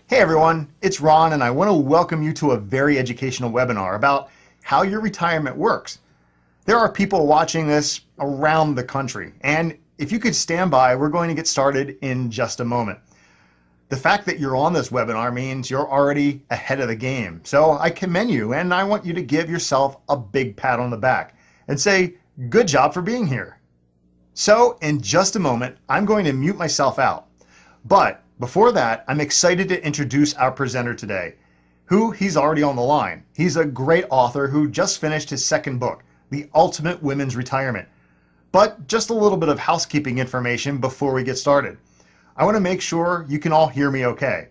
Hey everyone, it's Ron and I want to welcome you to a very educational webinar about how your retirement works. There are people watching this around the country, and if you could stand by, we're going to get started in just a moment. The fact that you're on this webinar means you're already ahead of the game. So I commend you and I want you to give yourself a big pat on the back and say, good job for being here. So in just a moment, I'm going to mute myself out. But before that, I'm excited to introduce our presenter today, who he's already on the line. He's a great author who just finished his second book, The Ultimate Women's Retirement. But just a little bit of housekeeping information before we get started. I want to make sure you can all hear me okay.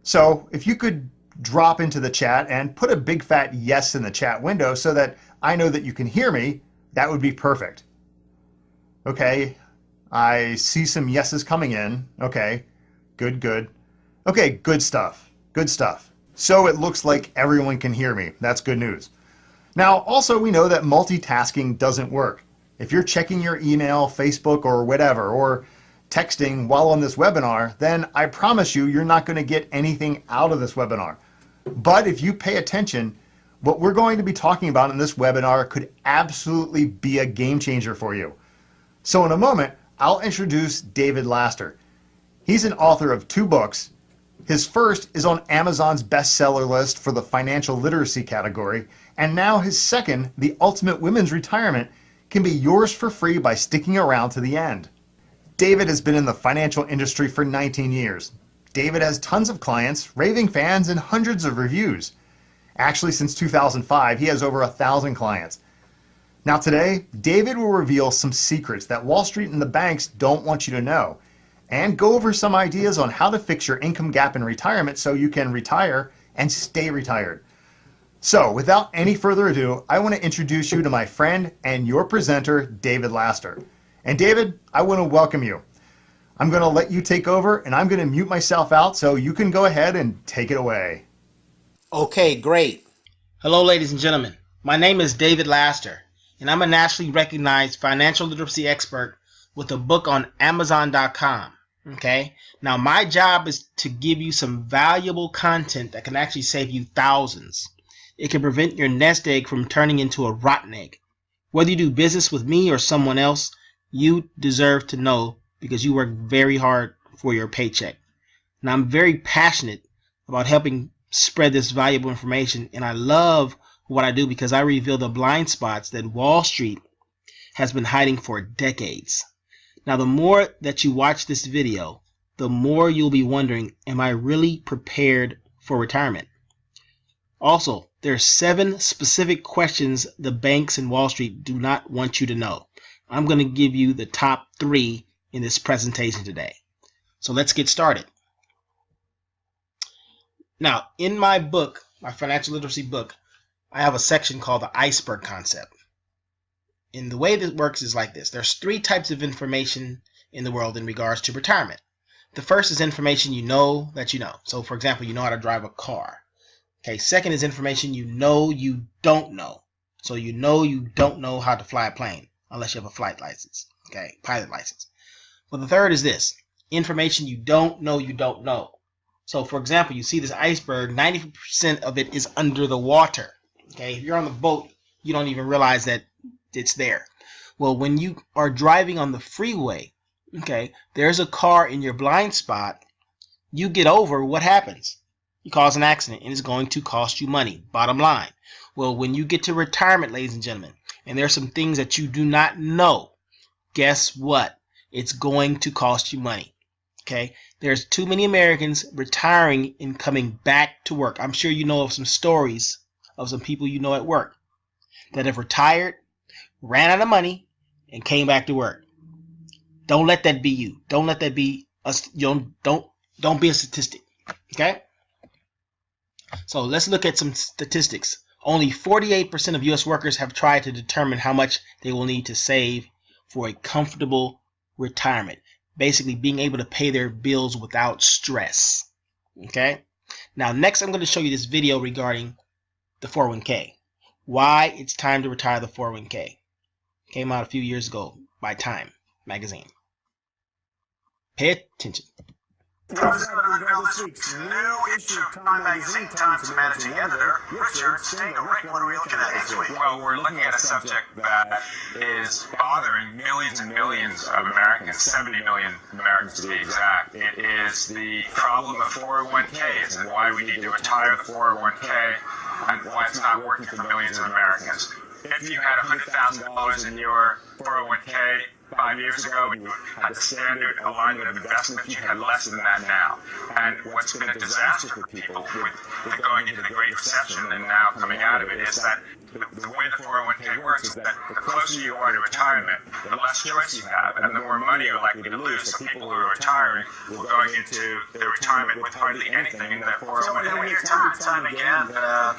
So if you could drop into the chat and put a big fat yes in the chat window so that I know that you can hear me, that would be perfect. Okay, I see some yeses coming in. Okay, good. Okay, good stuff. So it looks like everyone can hear me. That's good news. Now, also we know that multitasking doesn't work. If you're checking your email, Facebook, or whatever, or texting while on this webinar, then I promise you, you're not going to get anything out of this webinar. But if you pay attention, what we're going to be talking about in this webinar could absolutely be a game changer for you. So in a moment, I'll introduce David Laster. He's an author of 2 books. His first is on Amazon's bestseller list for the financial literacy category, and now his second, The Ultimate Women's Retirement, can be yours for free by sticking around to the end. David has been in the financial industry for 19 years. David has tons of clients, raving fans, and hundreds of reviews. Actually, since 2005, he has over 1,000 clients. Now today, David will reveal some secrets that Wall Street and the banks don't want you to know, and go over some ideas on how to fix your income gap in retirement so you can retire and stay retired. So without any further ado, I want to introduce you to my friend and your presenter, David Laster. And David, I want to welcome you. I'm going to let you take over and I'm going to mute myself out so you can go ahead and take it away. Okay, great. Hello, ladies and gentlemen. My name is David Laster, and I'm a nationally recognized financial literacy expert with a book on Amazon.com. Okay, now my job is to give you some valuable content that can actually save you thousands. It can prevent your nest egg from turning into a rotten egg. Whether you do business with me or someone else, you deserve to know because you work very hard for your paycheck. Now I'm very passionate about helping spread this valuable information, and I love what I do because I reveal the blind spots that Wall Street has been hiding for decades. Now, the more that you watch this video, the more you'll be wondering, am I really prepared for retirement? Also, there are 7 specific questions the banks and Wall Street do not want you to know. I'm going to give you the top 3 in this presentation today. So let's get started. Now, in my book, my financial literacy book, I have a section called the iceberg concept. And the way this works is like this. There's 3 types of information in the world in regards to retirement. The first is information you know that you know. So for example, you know how to drive a car. Okay, second is information you don't know. So you don't know how to fly a plane unless you have a flight license. Okay, pilot license. Well, the third is this. Information you don't know. So for example, you see this iceberg, 90% of it is under the water. Okay, if you're on the boat, you don't even realize that it's there. Well, when you are driving on the freeway, okay, there's a car in your blind spot, you get over, what happens? You cause an accident and it's going to cost you money, bottom line. Well, when you get to retirement, ladies and gentlemen, and there's some things that you do not know, guess what? It's going to cost you money. Okay, there's too many Americans retiring and coming back to work. I'm sure you know of some stories of some people you know at work that have retired, ran out of money, and came back to work. Don't let that be you. Don't let that be us. Don't be a statistic. Okay? So let's look at some statistics. Only 48% of U.S. workers have tried to determine how much they will need to save for a comfortable retirement. Basically, being able to pay their bills without stress. Okay? Now, next I'm going to show you this video regarding the 401k. Why it's time to retire the 401k. Came out a few years ago by Time magazine. Pay attention. President unveiled this week's new issue of Time Magazine. Time's managing editor, Richard Stengel. Rick, what are we looking at this week? Well, we're looking at a subject that is bothering millions and millions of Americans, 70 million Americans to be exact. It is the problem of 401ks and why we need to retire the 401k and why it's not working for millions of Americans. If you had $100,000 in your 401k 5 years ago, and you had the standard alignment of investments, you had less than that now. And what's been a disaster for people with going into the Great Recession and now coming out of it is that the way the 401k works is that the closer you are to retirement, the less choice you have, and the more money you're likely to lose. So people who are retiring will going into their retirement with hardly anything in their 401k. So we hear time and time again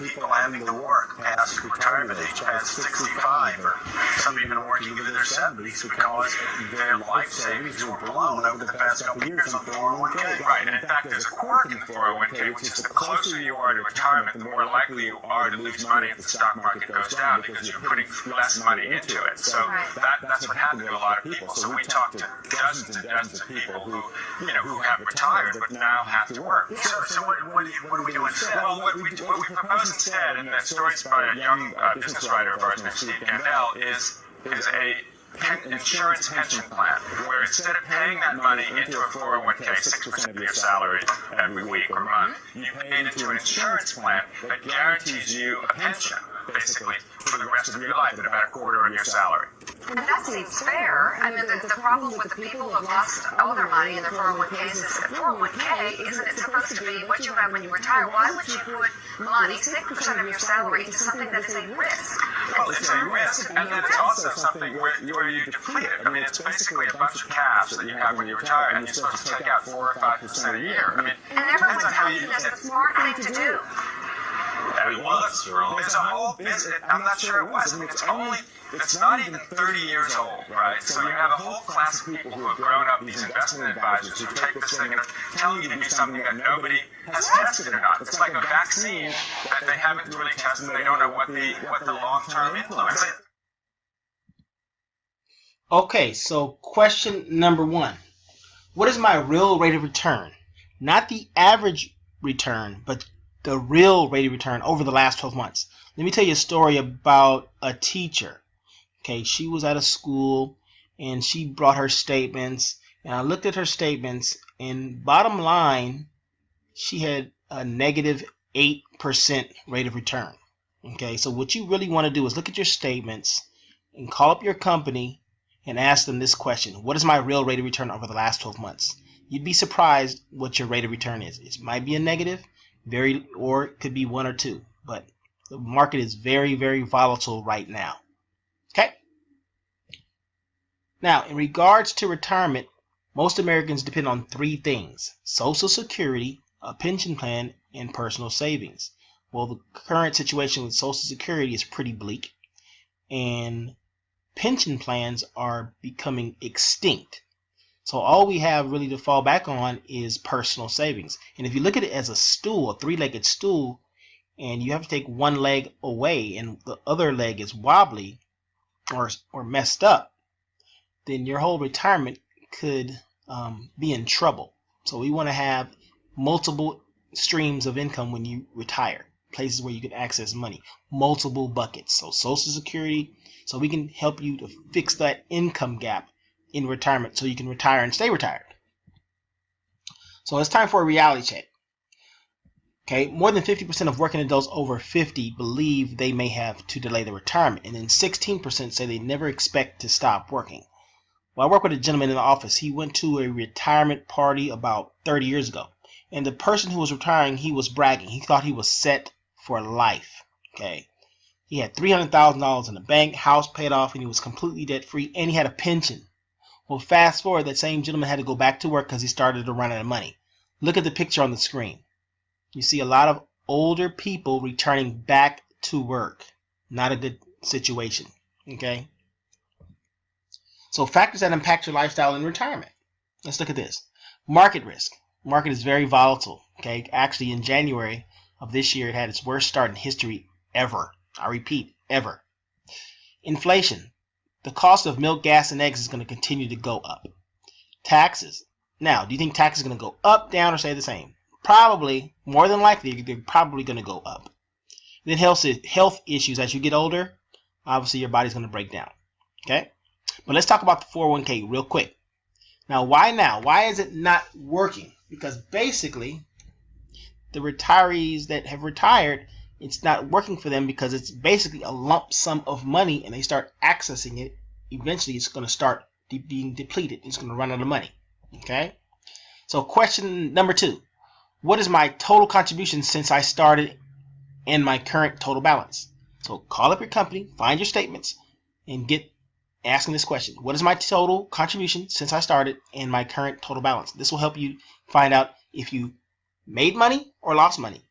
people having to work past retirement age, past 65, or some even working into their 70s because their life savings were blown over the past couple of years on 401k. Right, and in fact, there's a quirk in the 401k, which is the closer you are to retirement, the more likely you are to lose money if the stock market goes down because you're putting less money into it. So that's what happened to a lot of people. So we talked to dozens and dozens of people who have retired but now have to work. So what do we do instead? Well, what we propose instead, and that story's by a young business writer of ours named Steve Gandel, is a insurance pension plan, where instead of paying that money into a 401k, 6% of your salary every week or month, you pay it into an insurance plan that guarantees you a pension, basically, for the rest of your life at about a quarter of your salary. And that seems fair. I mean, the problem with the people who have lost all their money in their 401ks is that 401k isn't it supposed to be what you have when you retire? Why would you put money, 6% of your salary, into something that is a risk? Well, it's a risk, and it's also something where you deplete it. I mean, it's basically a bunch of cash that you have when you retire, and you're supposed to take out 4 or 5% a year. I mean, and everyone's telling you that's the smart thing to do. It was. It's a whole business. I'm not sure it was. I mean, it's not even 30 years old, right? So you have a whole class of people who have grown up, these investment advisors, who take this thing and are telling you to do something that nobody has tested or not. It's like a vaccine that they haven't really tested, and they don't know what the long-term influence is. Okay, so question number 1. What is my real rate of return? Not the average return, but the real rate of return over the last 12 months. Let me tell you a story about a teacher. Okay, she was at a school and she brought her statements, and I looked at her statements, and bottom line, she had a negative 8% rate of return. Okay, so what you really want to do is look at your statements and call up your company and ask them this question: what is my real rate of return over the last 12 months? You'd be surprised what your rate of return is. It might be a negative, or it could be 1 or 2, but the market is very, very volatile right now. Okay. Now, in regards to retirement, most Americans depend on 3 things: Social Security, a pension plan, and personal savings. Well, the current situation with Social Security is pretty bleak, and pension plans are becoming extinct. So all we have really to fall back on is personal savings. And if you look at it as a stool, a 3-legged stool, and you have to take one leg away and the other leg is wobbly or messed up, then your whole retirement could be in trouble. So we want to have multiple streams of income when you retire, places where you can access money, multiple buckets. So Social Security, so we can help you to fix that income gap in retirement so you can retire and stay retired. So it's time for a reality check. Okay, more than 50% of working adults over 50 believe they may have to delay their retirement, and then 16% say they never expect to stop working. Well, I work with a gentleman in the office. He went to a retirement party about 30 years ago, and the person who was retiring, he was bragging. He thought he was set for life. Okay, he had $300,000 in the bank, house paid off, and he was completely debt free, and he had a pension. Well, fast forward, that same gentleman had to go back to work because he started to run out of money. Look at the picture on the screen. You see a lot of older people returning back to work. Not a good situation. Okay? So factors that impact your lifestyle in retirement. Let's look at this. Market risk. Market is very volatile. Okay? Actually, in January of this year, it had its worst start in history ever. I repeat, ever. Inflation. The cost of milk, gas, and eggs is going to continue to go up. Taxes. Now, do you think tax is going to go up, down, or stay the same? Probably, more than likely, they're probably going to go up. Then health issues. As you get older, obviously your body's going to break down. Okay? But let's talk about the 401k real quick. Now? Why is it not working? Because basically, the retirees that have retired, it's not working for them because it's basically a lump sum of money, and they start accessing it. Eventually, it's going to start being depleted. It's going to run out of money. Okay? So question number 2. What is my total contribution since I started and my current total balance? So call up your company, find your statements, and get asking this question. What is my total contribution since I started and my current total balance? This will help you find out if you made money or lost money.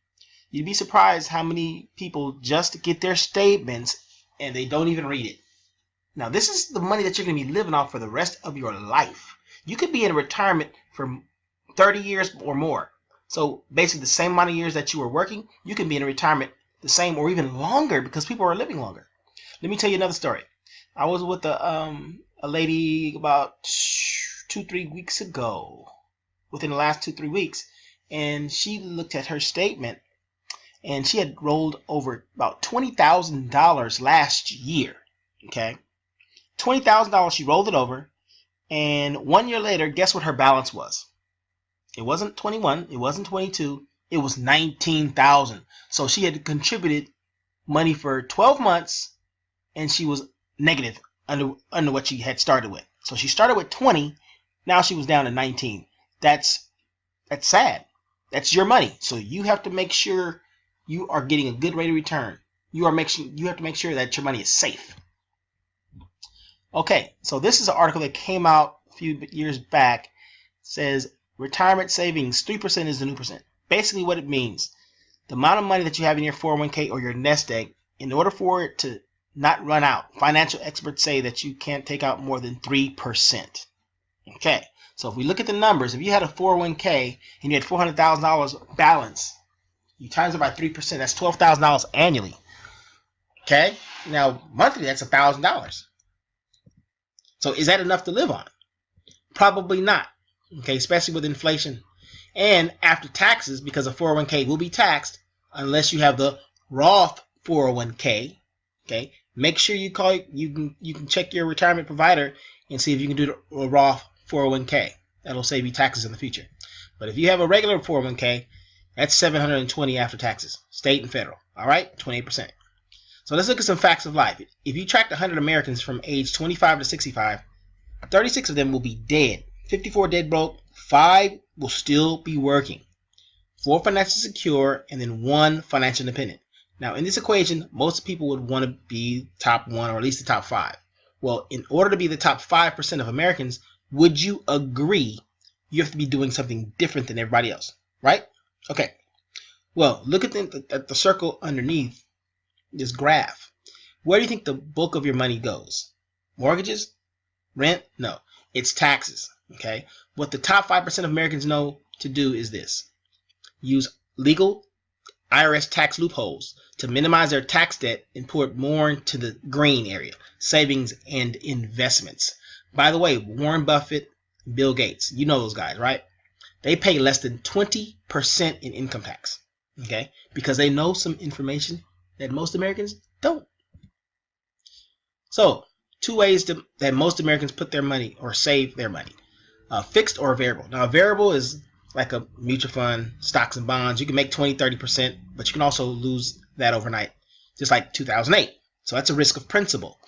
You'd be surprised how many people just get their statements and they don't even read it. Now, this is the money that you're going to be living off for the rest of your life. You could be in retirement for 30 years or more. So basically the same amount of years that you were working, you can be in retirement the same or even longer because people are living longer. Let me tell you another story. I was with a lady about 2-3 weeks ago, within the last 2-3 weeks, and she looked at her statement, and she had rolled over about $20,000 last year. Okay, $20,000. She rolled it over, and 1 year later, guess what her balance was? It wasn't 21. It wasn't 22. It was 19,000. So she had contributed money for 12 months, and she was negative under what she had started with. So she started with 20. Now she was down to 19. That's sad. That's your money. So you have to make sure you are getting a good rate of return. You have to make sure that your money is safe. Okay, so this is an article that came out a few years back. It says retirement savings 3% is the new percent. Basically what it means, the amount of money that you have in your 401k or your nest egg, in order for it to not run out, financial experts say that you can't take out more than 3%. Okay, so if we look at the numbers, if you had a 401k and you had $400,000 balance, you times it by 3%, that's $12,000 annually. Okay, now monthly that's $1,000. So is that enough to live on? Probably not. Okay, especially with inflation. And after taxes, because a 401k will be taxed unless you have the Roth 401k. Okay, make sure you can check your retirement provider and see if you can do the Roth 401k. That'll save you taxes in the future. But if you have a regular 401k, that's $720 after taxes, state and federal. All right, 28%. So let's look at some facts of life. If you tracked 100 Americans from age 25 to 65, 36 of them will be dead. 54 dead broke, 5 will still be working, 4 financially secure, and then 1 financial independent. Now, in this equation, most people would want to be top 1 or at least the top 5. Well, in order to be the top 5% of Americans, would you agree you have to be doing something different than everybody else, right? Okay. Well, look at the circle underneath this graph. Where do you think the bulk of your money goes? Mortgages? Rent? No. It's taxes. Okay. What the top 5% of Americans know to do is this. Use legal IRS tax loopholes to minimize their tax debt and pour it more into the green area, savings and investments. By the way, Warren Buffett, Bill Gates, you know those guys, right? They pay less than 20% in income tax. Okay. Because they know some information that most Americans don't. So, 2 ways that most Americans put their money or save their money. Fixed or variable. Now, a variable is like a mutual fund, stocks and bonds. You can make 20-30%, but you can also lose that overnight, just like 2008. So that's a risk of principal.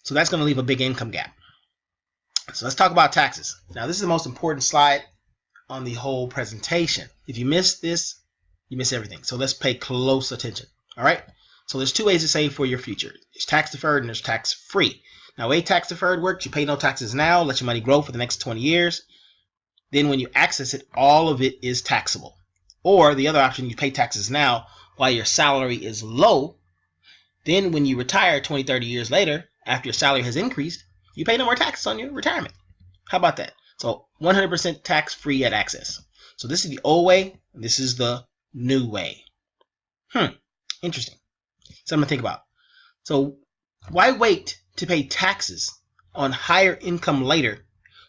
So that's going to leave a big income gap. So let's talk about taxes. Now, this is the most important slide on the whole presentation. If you miss this, you miss everything. So let's pay close attention. All right. So there's 2 ways to save for your future. There's tax deferred and there's tax free. Now, the way tax deferred works, you pay no taxes now, let your money grow for the next 20 years. Then when you access it, all of it is taxable. Or the other option, you pay taxes now while your salary is low. Then when you retire 20-30 years later, after your salary has increased, you pay no more taxes on your retirement. How about that? So 100% tax free at access. So this is the old way. And this is the new way. Interesting. Something to think about. So why wait to pay taxes on higher income later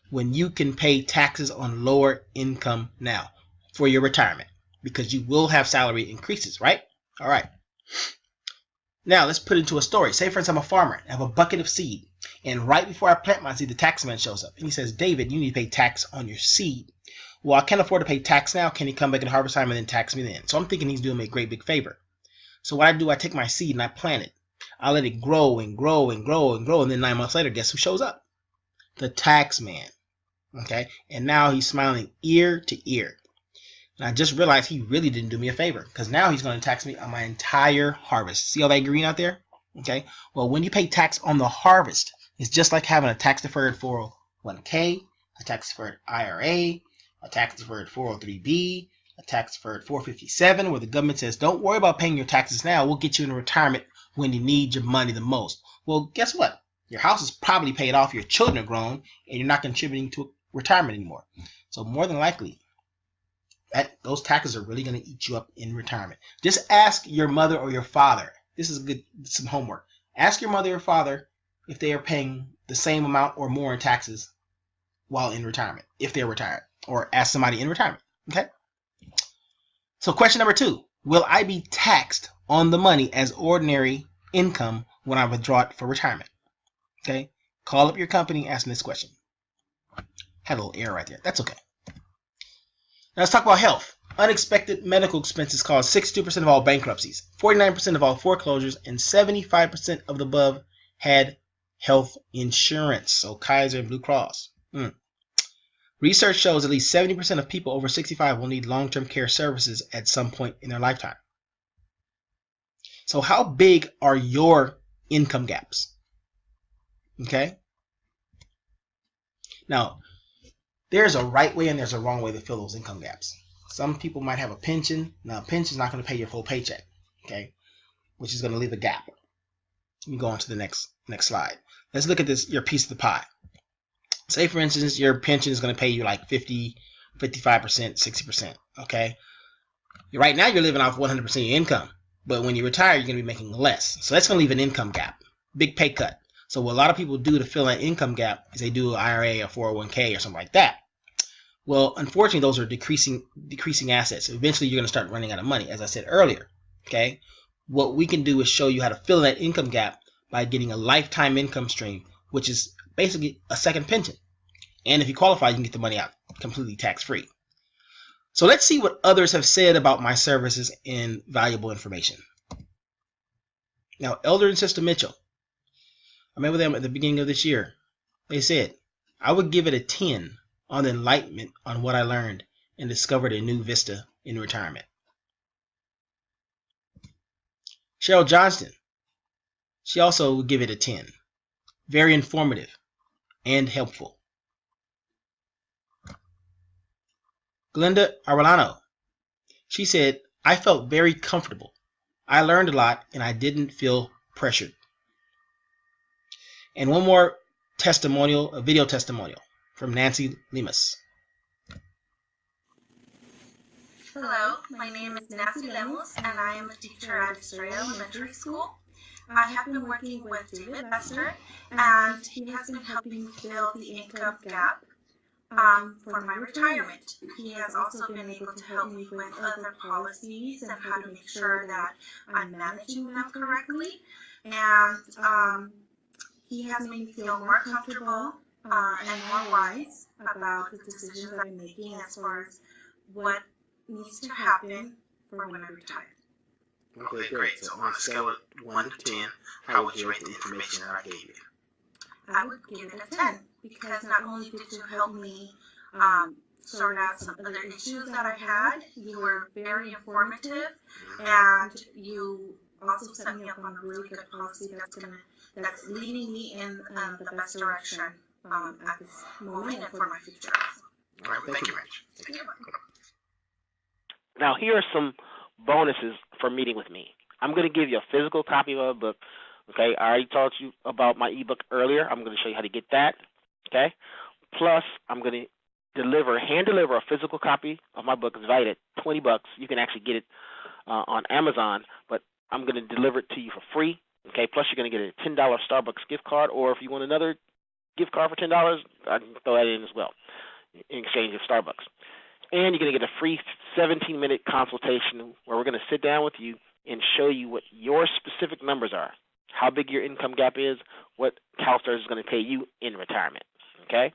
when you can pay taxes on lower income now for your retirement, because you will have salary increases, right? All right. Now let's put it into a story. Say, for instance, I'm a farmer. I have a bucket of seed. And right before I plant my seed, the tax man shows up. And he says, David, you need to pay tax on your seed. Well, I can't afford to pay tax now. Can he come back at harvest time and then tax me then? So I'm thinking he's doing me a great big favor. So what I do, I take my seed and I plant it. I let it grow and grow and grow and grow. And then 9 months later, guess who shows up? The tax man. Okay? And now he's smiling ear to ear. And I just realized he really didn't do me a favor, because now he's going to tax me on my entire harvest. See all that green out there? Okay. Well, when you pay tax on the harvest, it's just like having a tax-deferred 401k, a tax-deferred IRA, a tax-deferred 403b, a tax-deferred 457, where the government says, don't worry about paying your taxes now. We'll get you in retirement when you need your money the most. Well, guess what? Your house is probably paid off, your children are grown, and you're not contributing to retirement anymore. So more than likely, those taxes are really going to eat you up in retirement. Just ask your mother or your father. This is good, some homework. Ask your mother or father if they are paying the same amount or more in taxes while in retirement, if they're retired, or ask somebody in retirement. Okay? So question number 2, will I be taxed on the money as ordinary income when I withdraw it for retirement? Okay? Call up your company, ask them this question. Had a little error right there. That's okay. Now let's talk about health. Unexpected medical expenses cause 62% of all bankruptcies, 49% of all foreclosures, and 75% of the above had health insurance. So Kaiser and Blue Cross. Research shows at least 70% of people over 65 will need long-term care services at some point in their lifetime. So how big are your income gaps? Okay? Now, there's a right way and there's a wrong way to fill those income gaps. Some people might have a pension. Now, a pension is not going to pay your full paycheck, okay? Which is going to leave a gap. Let me go on to the next slide. Let's look at this, your piece of the pie. Say, for instance, your pension is going to pay you like 50, 55%, 60%, okay? Right now, you're living off 100% of your income. But when you retire, you're going to be making less. So that's going to leave an income gap. Big pay cut. So what a lot of people do to fill that income gap is they do an IRA or 401k or something like that. Well, unfortunately, those are decreasing assets. Eventually, you're going to start running out of money, as I said earlier. Okay? What we can do is show you how to fill that income gap by getting a lifetime income stream, which is basically a second pension. And if you qualify, you can get the money out completely tax-free. So let's see what others have said about my services and valuable information. Now, Elder and Sister Mitchell, I met with them at the beginning of this year. They said, I would give it a 10 on the enlightenment on what I learned and discovered a new vista in retirement. Cheryl Johnston, she also would give it a 10. Very informative and helpful. Glenda Arellano, she said, I felt very comfortable. I learned a lot and I didn't feel pressured. And one more testimonial, a video testimonial from Nancy Lemus. Hello, my name is Nancy Lemus and I am a teacher at Estrella Elementary School. I have been working with David Bester and he has been helping me fill the income gap for my retirement. He has also been able to help me with other policies and how to make sure that I'm managing them correctly. And he has made me feel more comfortable and more wise about the decisions that I'm making as far as what needs to happen for when I retire. Okay, great. So on a scale of 1 to 10, how would you rate the information that I gave you? I would give it a 10 because not only did you help me sort out some other issues that I had, you were very informative, and you also set me up on a really good policy that's leading me in the best direction at this moment and for my future. All right, thank you, Rich. Thank you. Now, here are some bonuses for meeting with me. I'm going to give you a physical copy of a book. Okay, I already told you about my ebook earlier. I'm going to show you how to get that. Okay, plus I'm going to hand deliver a physical copy of my book. It's valued at $20. You can actually get it on Amazon, but I'm going to deliver it to you for free. Okay, plus you're going to get a $10 Starbucks gift card, or if you want another gift card for $10, I can throw that in as well in exchange of Starbucks. And you're going to get a free 17-minute consultation where we're going to sit down with you and show you what your specific numbers are, how big your income gap is, what CalSTARS is going to pay you in retirement. Okay?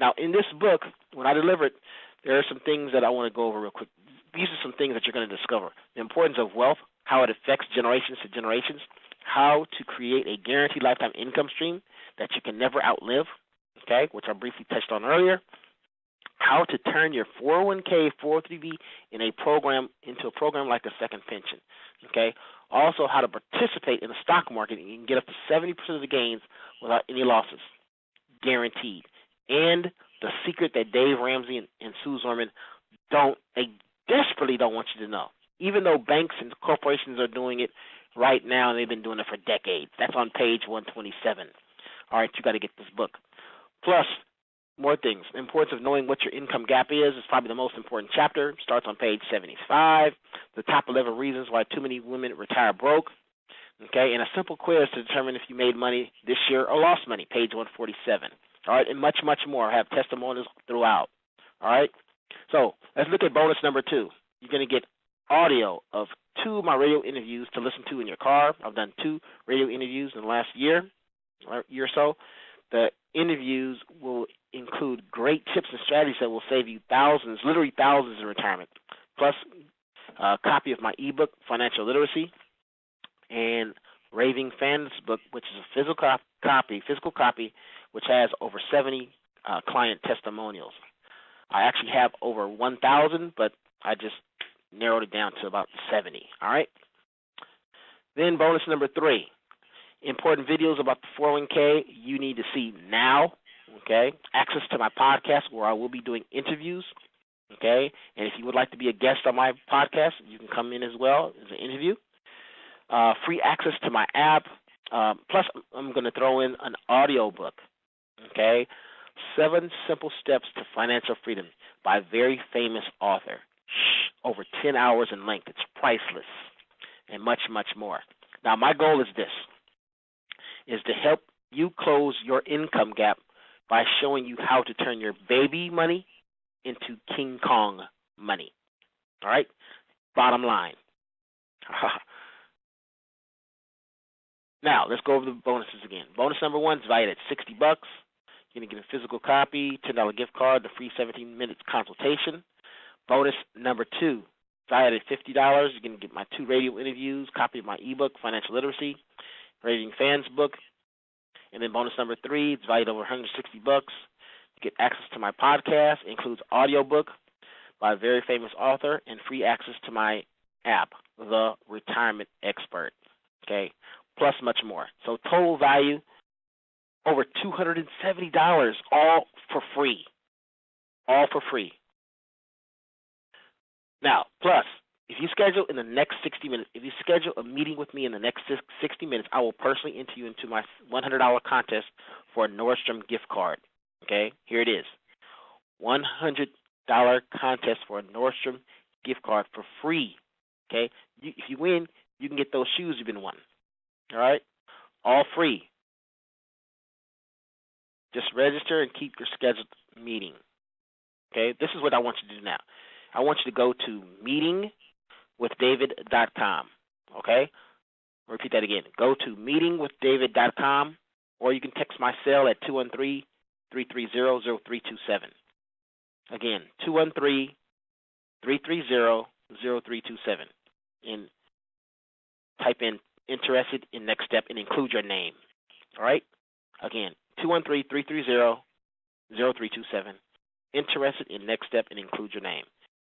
Now, in this book, when I deliver it, there are some things that I want to go over real quick. These are some things that you're going to discover. The importance of wealth, how it affects generations to generations, how to create a guaranteed lifetime income stream that you can never outlive, okay, which I briefly touched on earlier, how to turn your 401k, 403b into a program like a second pension, okay, also how to participate in the stock market and get up to 70% of the gains without any losses, guaranteed, and the secret that Dave Ramsey and Sue Zorman they desperately don't want you to know, even though banks and corporations are doing it right now, and they've been doing it for decades. That's on page 127. All right, you got to get this book. Plus, more things. The importance of knowing what your income gap is probably the most important chapter. Starts on page 75. The top 11 reasons why too many women retire broke. Okay, and a simple quiz to determine if you made money this year or lost money, page 147. All right, and much, much more. I have testimonials throughout. All right, so let's look at bonus number 2. You're going to get audio of 2 of my radio interviews to listen to in your car. I've done 2 radio interviews in the last year or so. The interviews will include great tips and strategies that will save you thousands, literally thousands in retirement, plus a copy of my ebook, Financial Literacy, and Raving Fans book, which is a physical copy, which has over 70 client testimonials. I actually have over 1,000, but I just narrowed it down to about 70, all right? Then bonus number 3, important videos about the 401k you need to see now, okay? Access to my podcast where I will be doing interviews, okay? And if you would like to be a guest on my podcast, you can come in as well as an interview. Free access to my app. Plus, I'm going to throw in an audio book, okay? 7 Simple Steps to Financial Freedom by a very famous author. Over 10 hours in length. It's priceless, and much, much more. Now, my goal is this, is to help you close your income gap by showing you how to turn your baby money into King Kong money. All right? Bottom line. Now, let's go over the bonuses again. Bonus number 1 is valued at $60. You're going to get a physical copy, $10 gift card, the free 17-minute consultation. Bonus number 2, valued at $50. You're going to get my 2 radio interviews, copy of my ebook, Financial Literacy, Raving Fans book. And then bonus number 3, it's valued over $160. You get access to my podcast, includes audiobook by a very famous author, and free access to my app, The Retirement Expert. Okay, plus much more. So total value over $270, all for free. All for free. Now, plus, if you schedule in the next 60 minutes, if you schedule a meeting with me in the next 60 minutes, I will personally enter you into my $100 contest for a Nordstrom gift card. Okay, here it is. $100 contest for a Nordstrom gift card for free. Okay, if you win, you can get those shoes you've been wanting. All right, all free. Just register and keep your scheduled meeting. Okay, this is what I want you to do now. I want you to go to meetingwithdavid.com. Okay, I'll repeat that again. Go to meetingwithdavid.com, or you can text my cell at 213-330-0327. Again, 213-330-0327. And type in interested in next step and include your name. All right? Again, 213-330-0327. Interested in next step and include your name.